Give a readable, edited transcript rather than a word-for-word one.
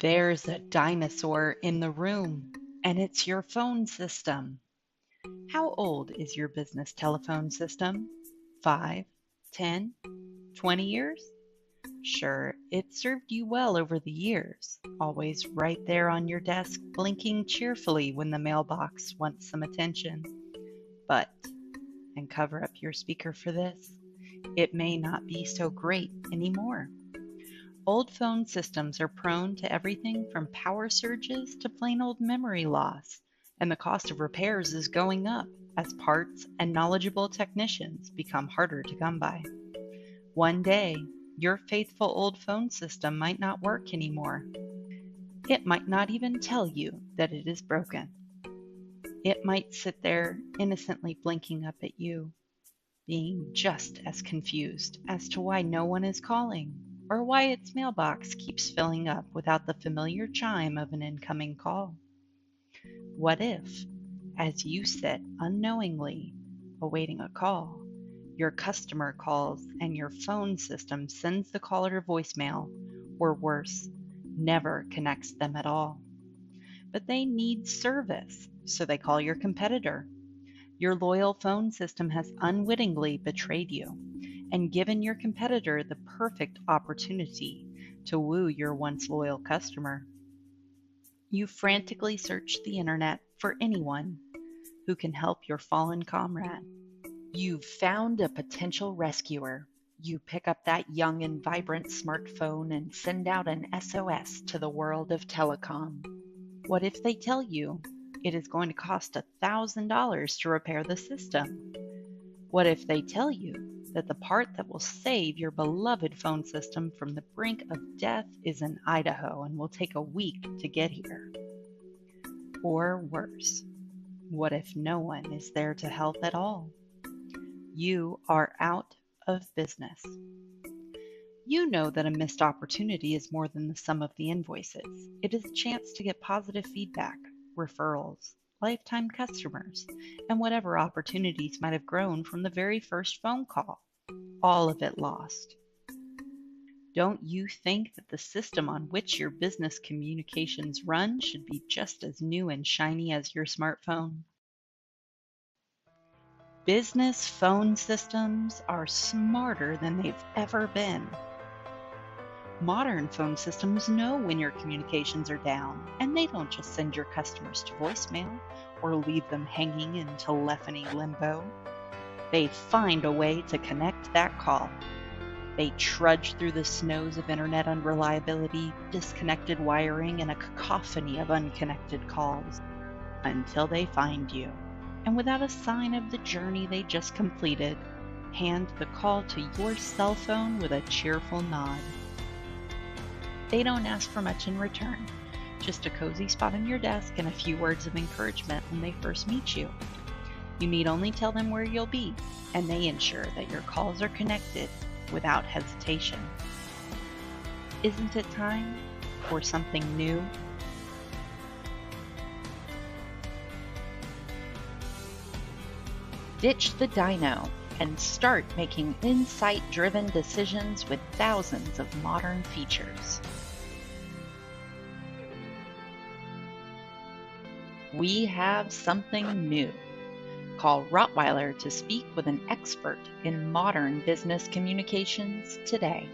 There's a dinosaur in the room, and it's your phone system. How old is your business telephone system? 5, 10, 20 years? Sure, it served you well over the years, always right there on your desk, blinking cheerfully when the mailbox wants some attention. But, and cover up your speaker for this, it may not be so great anymore. Old phone systems are prone to everything from power surges to plain old memory loss, and the cost of repairs is going up as parts and knowledgeable technicians become harder to come by. One day, your faithful old phone system might not work anymore. It might not even tell you that it is broken. It might sit there innocently blinking up at you, being just as confused as to why no one is calling or why its mailbox keeps filling up without the familiar chime of an incoming call. What if, as you sit unknowingly awaiting a call, your customer calls and your phone system sends the caller to voicemail, or worse, never connects them at all? But they need service, so they call your competitor. Your loyal phone system has unwittingly betrayed you and given your competitor the perfect opportunity to woo your once loyal customer. You frantically search the internet for anyone who can help your fallen comrade. You've found a potential rescuer. You pick up that young and vibrant smartphone and send out an SOS to the world of telecom. What if they tell you it is going to cost $1,000 to repair the system? What if they tell you that the part that will save your beloved phone system from the brink of death is in Idaho and will take a week to get here? Or worse, what if no one is there to help at all? You are out of business. You know that a missed opportunity is more than the sum of the invoices. It is a chance to get positive feedback, referrals, lifetime customers, and whatever opportunities might have grown from the very first phone call. All of it lost. Don't you think that the system on which your business communications run should be just as new and shiny as your smartphone? Business phone systems are smarter than they've ever been. Modern phone systems know when your communications are down, and they don't just send your customers to voicemail or leave them hanging in telephony limbo. They find a way to connect that call. They trudge through the snows of internet unreliability, disconnected wiring, and a cacophony of unconnected calls until they find you, and without a sign of the journey they just completed, hand the call to your cell phone with a cheerful nod. They don't ask for much in return, just a cozy spot on your desk and a few words of encouragement when they first meet you. You need only tell them where you'll be, and they ensure that your calls are connected without hesitation. Isn't it time for something new? Ditch the dino and start making insight-driven decisions with thousands of modern features. We have something new. Call Rottweiler to speak with an expert in modern business communications today.